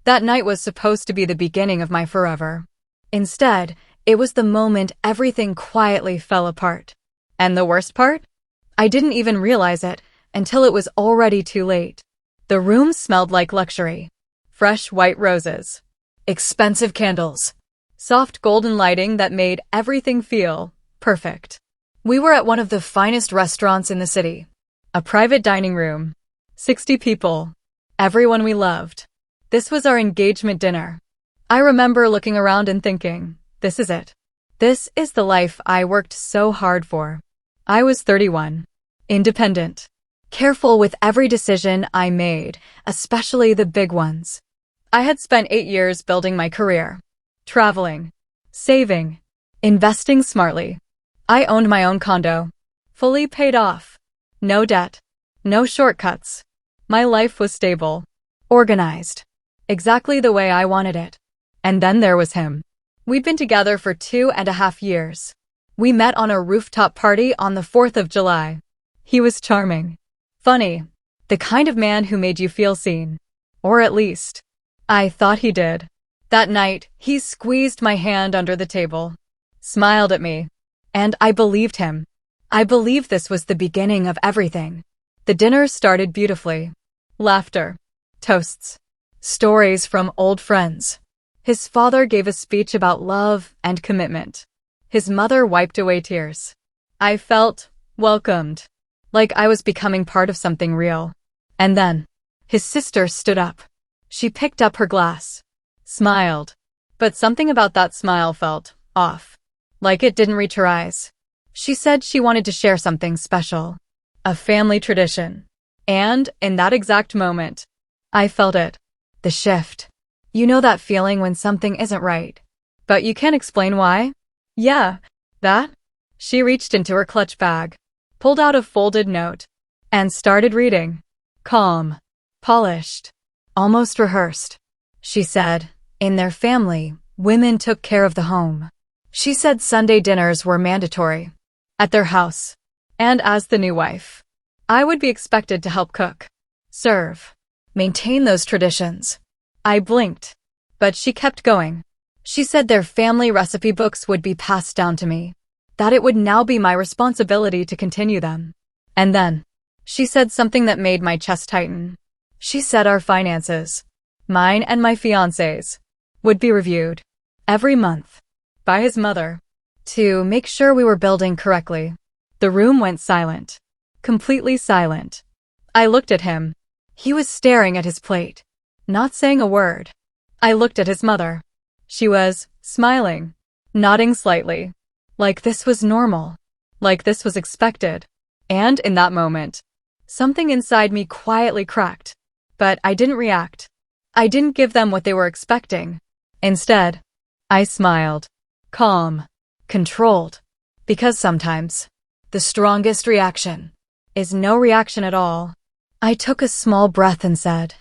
That night was supposed to be the beginning of my forever. Instead, it was the moment everything quietly fell apart. And the worst part? I didn't even realize it until it was already too late. The room smelled like luxury. Fresh white roses. Expensive candles. Soft golden lighting that made everything feel perfect. We were at one of the finest restaurants in the city. A private dining room. 60 people. Everyone we loved. This was our engagement dinner. I remember looking around and thinking, this is it. This is the life I worked so hard for. I was 31. Independent. Careful with every decision I made, especially the big ones. I had spent 8 years building my career. Traveling. Saving. Investing smartly. I owned my own condo. Fully paid off. No debt. No shortcuts. My life was stable. Organized. Exactly the way I wanted it. And then there was him. We'd been together for 2.5 years. We met on a rooftop party on the 4th of July. He was charming. Funny. The kind of man who made you feel seen. Or at least, I thought he did. That night, he squeezed my hand under the table. Smiled at me. And I believed him. I believed this was the beginning of everything. The dinner started beautifully. Laughter. Toasts. Stories from old friends. His father gave a speech about love and commitment. His mother wiped away tears. I felt welcomed, like I was becoming part of something real. And then, his sister stood up. She picked up her glass, smiled, but something about that smile felt off, like it didn't reach her eyes. She said she wanted to share something special, a family tradition. And, in that exact moment, I felt it. The shift. You know that feeling when something isn't right, but you can't explain why? Yeah, that. She reached into her clutch bag, pulled out a folded note, and started reading. Calm. Polished. Almost rehearsed. She said, in their family, women took care of the home. She said Sunday dinners were mandatory. At their house. And as the new wife, I would be expected to help cook, serve, maintain those traditions. I blinked, but she kept going. She said their family recipe books would be passed down to me, that it would now be my responsibility to continue them. And then, she said something that made my chest tighten. She said our finances, mine and my fiancé's, would be reviewed every month by his mother to make sure we were building correctly. The room went silent, completely silent. I looked at him. He was staring at his plate, not saying a word. I looked at his mother. She was smiling, nodding slightly, like this was normal, like this was expected. And in that moment, something inside me quietly cracked. But I didn't react. I didn't give them what they were expecting. Instead, I smiled, calm, controlled, because sometimes the strongest reaction is no reaction at all. I took a small breath and said,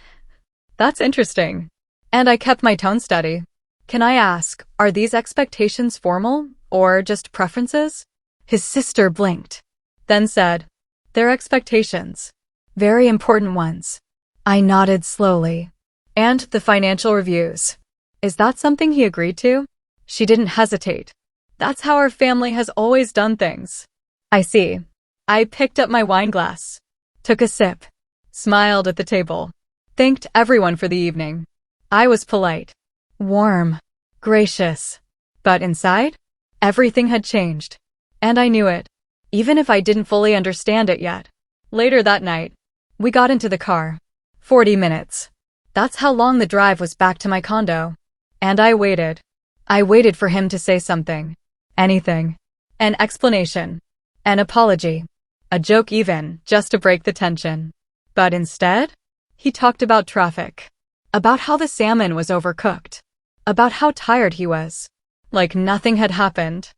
"That's interesting." And I kept my tone steady. "Can I ask, are these expectations formal or just preferences?" His sister blinked, then said, "They're expectations. Very important ones." I nodded slowly. "And the financial reviews. Is that something he agreed to?" She didn't hesitate. "That's how our family has always done things." "I see." I picked up my wine glass, took a sip, smiled at the table, thanked everyone for the evening. I was polite, warm, gracious. But inside, everything had changed. And I knew it, even if I didn't fully understand it yet. Later that night, we got into the car. 40 minutes. That's how long the drive was back to my condo. And I waited. I waited for him to say something. Anything. An explanation. An apology. A joke even, just to break the tension. But instead, he talked about traffic. About how the salmon was overcooked. About how tired he was. Like nothing had happened.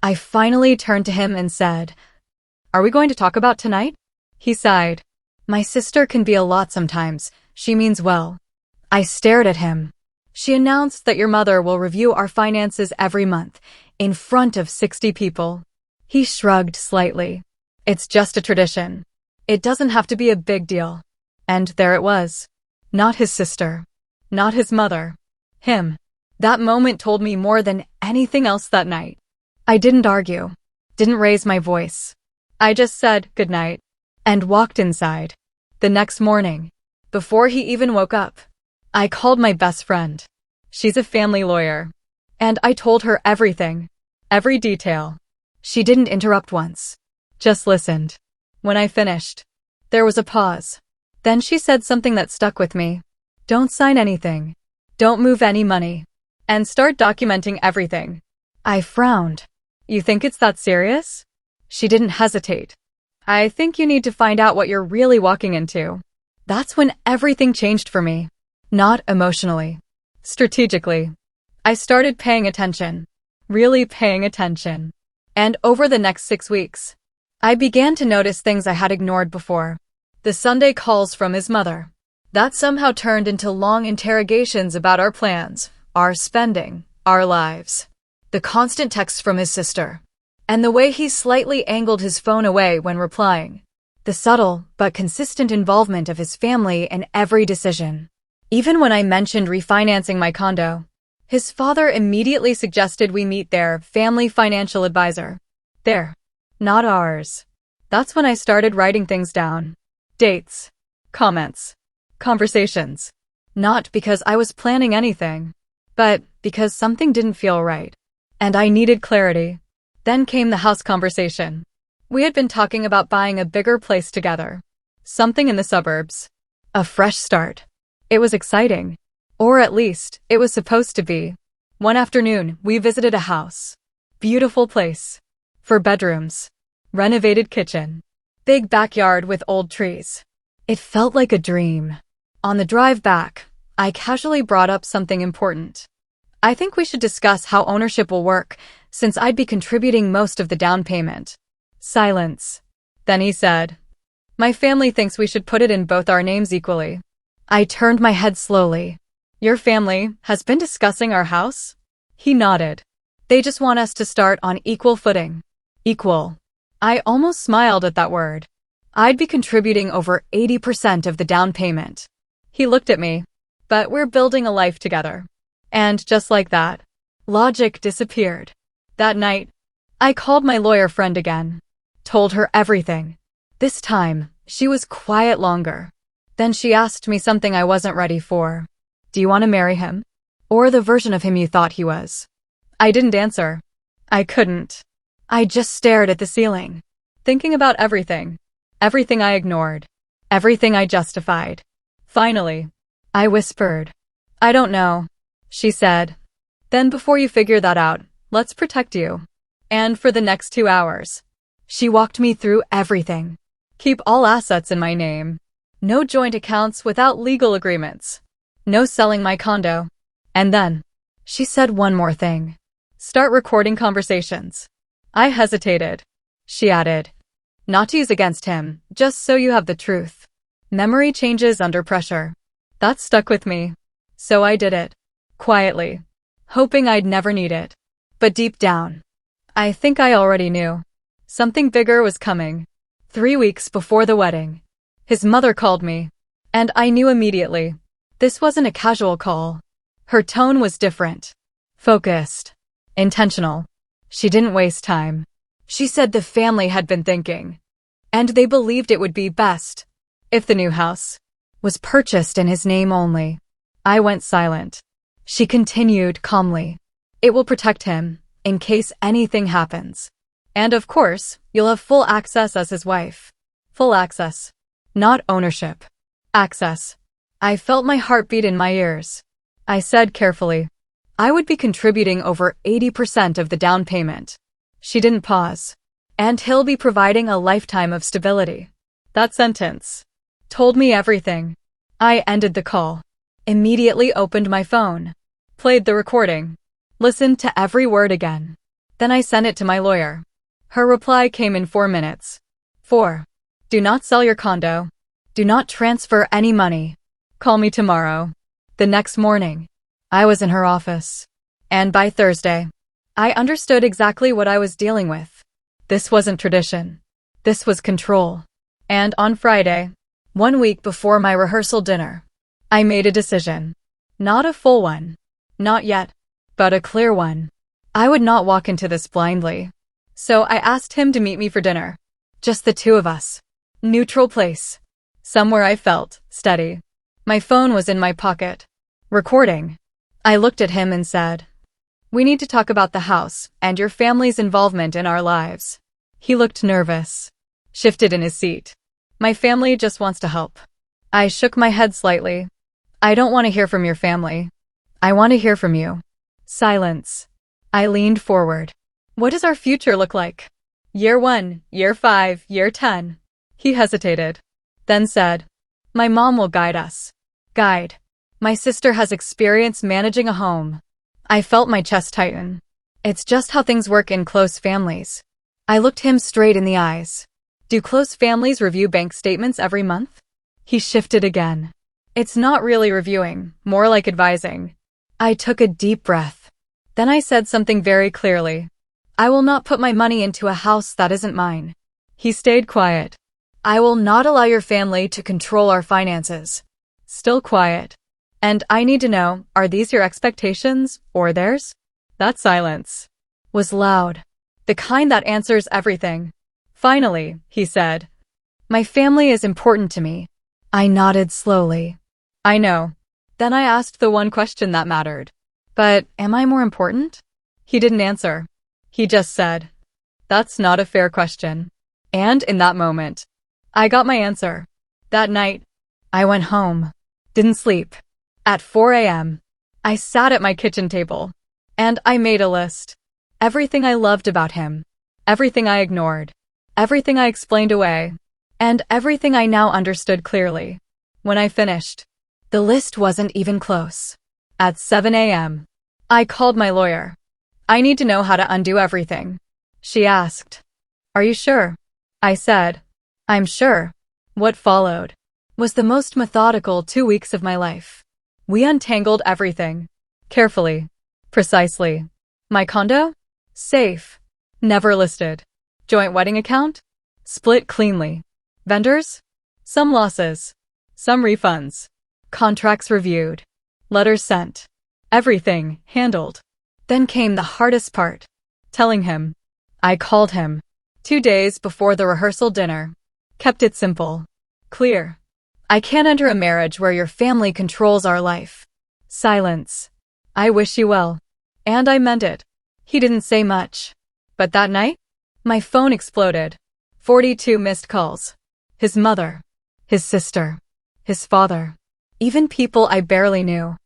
I finally turned to him and said, "Are we going to talk about tonight?" He sighed. "My sister can be a lot sometimes. She means well." I stared at him. "She announced that your mother will review our finances every month, in front of 60 people." He shrugged slightly. "It's just a tradition. It doesn't have to be a big deal." And there it was. Not his sister. not his mother. Him. That moment told me more than anything else that night. I didn't argue, didn't raise my voice. I just said goodnight and walked inside. The next morning, before he even woke up, I called my best friend. She's a family lawyer. And I told her everything, every detail. She didn't interrupt once, just listened. When I finished, there was a pause. Then she said something that stuck with me. Don't sign anything. Don't move any money. And start documenting everything. I frowned. You think it's that serious? She didn't hesitate. I think you need to find out what you're really walking into. That's when everything changed for me. Not emotionally. Strategically. I started paying attention. Really paying attention. And over the next 6 weeks, I began to notice things I had ignored before. The Sunday calls from his mother. That somehow turned into long interrogations about our plans, our spending, our lives. The constant texts from his sister. And the way he slightly angled his phone away when replying. The subtle but consistent involvement of his family in every decision. Even when I mentioned refinancing my condo, his father immediately suggested we meet their family financial advisor. There. Not ours. That's when I started writing things down. Dates. Comments. Conversations. Not because I was planning anything, but because something didn't feel right. And I needed clarity. Then came the house conversation. We had been talking about buying a bigger place together. Something in the suburbs. A fresh start. It was exciting. Or at least, it was supposed to be. One afternoon, we visited a house. Beautiful place. 4 bedrooms. Renovated kitchen. Big backyard with old trees. It felt like a dream. On the drive back, I casually brought up something important. I think we should discuss how ownership will work, since I'd be contributing most of the down payment. Silence. Then he said, my family thinks we should put it in both our names equally. I turned my head slowly. Your family has been discussing our house? He nodded. They just want us to start on equal footing. Equal. I almost smiled at that word. I'd be contributing over 80% of the down payment. He looked at me. But we're building a life together. And just like that, logic disappeared. That night, I called my lawyer friend again. Told her everything. This time, she was quiet longer. Then she asked me something I wasn't ready for. Do you want to marry him? Or the version of him you thought he was? I didn't answer. I couldn't. I just stared at the ceiling, thinking about everything. Everything I ignored. Everything I justified. Finally, I whispered. I don't know, she said. Then before you figure that out, let's protect you. And for the next 2 hours, she walked me through everything. Keep all assets in my name. No joint accounts without legal agreements. No selling my condo. And then, she said one more thing. Start recording conversations. I hesitated. She added, not to use against him, just so you have the truth. Memory changes under pressure. That stuck with me. So I did it. Quietly. Hoping I'd never need it. But deep down, I think I already knew. Something bigger was coming. 3 weeks before the wedding. His mother called me. And I knew immediately. This wasn't a casual call. Her tone was different. Focused. Intentional. She didn't waste time. She said the family had been thinking. And they believed it would be best if the new house was purchased in his name only. I went silent. She continued calmly. It will protect him, in case anything happens. And of course, you'll have full access as his wife. Full access. Not ownership. Access. I felt my heartbeat in my ears. I said carefully, I would be contributing over 80% of the down payment. She didn't pause. And he'll be providing a lifetime of stability. That sentence told me everything. I ended the call. Immediately opened my phone. Played the recording. Listened to every word again. Then I sent it to my lawyer. Her reply came in 4 minutes. 4. Do not sell your condo. Do not transfer any money. Call me tomorrow. The next morning, I was in her office. And by Thursday, I understood exactly what I was dealing with. This wasn't tradition. This was control. And on Friday, 1 week before my rehearsal dinner, I made a decision. Not a full one. Not yet. But a clear one. I would not walk into this blindly. So I asked him to meet me for dinner. Just the two of us. Neutral place. Somewhere I felt steady. My phone was in my pocket. Recording. I looked at him and said, "We need to talk about the house and your family's involvement in our lives." He looked nervous. Shifted in his seat. "My family just wants to help." I shook my head slightly. "I don't want to hear from your family. I want to hear from you." Silence. I leaned forward. "What does our future look like? Year 1, year 5, year 10. He hesitated. Then said, "My mom will guide us." Guide. My sister has experience managing a home. I felt my chest tighten. It's just how things work in close families. I looked him straight in the eyes. Do close families review bank statements every month? He shifted again. It's not really reviewing, more like advising. I took a deep breath. Then I said something very clearly. I will not put my money into a house that isn't mine. He stayed quiet. I will not allow your family to control our finances. Still quiet. And I need to know, are these your expectations, or theirs? That silence was loud. The kind that answers everything. Finally, he said, "My family is important to me." I nodded slowly. I know. Then I asked the one question that mattered. But am I more important? He didn't answer. He just said, "That's not a fair question." And in that moment, I got my answer. That night, I went home. Didn't sleep. At 4 a.m., I sat at my kitchen table. And I made a list. Everything I loved about him. Everything I ignored. Everything I explained away. And everything I now understood clearly. When I finished, the list wasn't even close. At 7 a.m., I called my lawyer. "I need to know how to undo everything." She asked, "Are you sure?" I said, "I'm sure." What followed was the most methodical 2 weeks of my life. We untangled everything. Carefully. Precisely. My condo? Safe. Never listed. Joint wedding account? Split cleanly. Vendors? Some losses. Some refunds. Contracts reviewed. Letters sent. Everything handled. Then came the hardest part. Telling him. I called him. 2 days before the rehearsal dinner. Kept it simple. Clear. I can't enter a marriage where your family controls our life. Silence. I wish you well. And I meant it. He didn't say much. But that night, my phone exploded. 42 missed calls. His mother. His sister. His father. Even people I barely knew.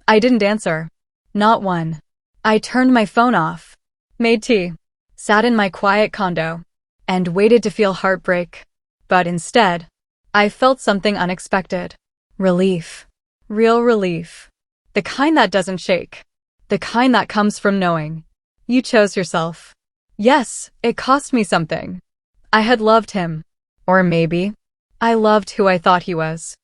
I didn't answer. Not one. I turned my phone off. Made tea. Sat in my quiet condo. And waited to feel heartbreak. But instead, I felt something unexpected. Relief. Real relief. The kind that doesn't shake. The kind that comes from knowing. You chose yourself. Yes, it cost me something. I had loved him. Or maybe, I loved who I thought he was.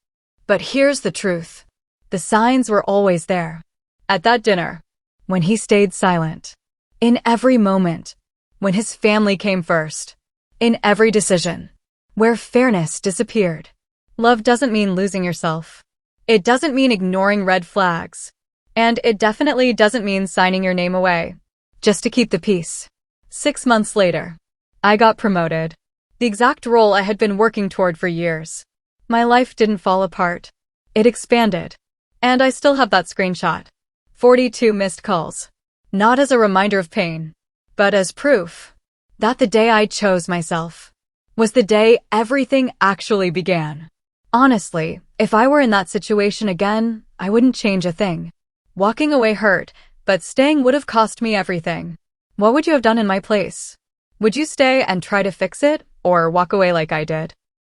But here's the truth. The signs were always there. At that dinner. When he stayed silent. In every moment. When his family came first. In every decision. Where fairness disappeared. Love doesn't mean losing yourself. It doesn't mean ignoring red flags. And it definitely doesn't mean signing your name away. Just to keep the peace. 6 months later, I got promoted. The exact role I had been working toward for years. My life didn't fall apart. It expanded. And I still have that screenshot. 42 missed calls. Not as a reminder of pain, but as proof that the day I chose myself was the day everything actually began. Honestly, if I were in that situation again, I wouldn't change a thing. Walking away hurt, but staying would have cost me everything. What would you have done in my place? Would you stay and try to fix it, or walk away like I did?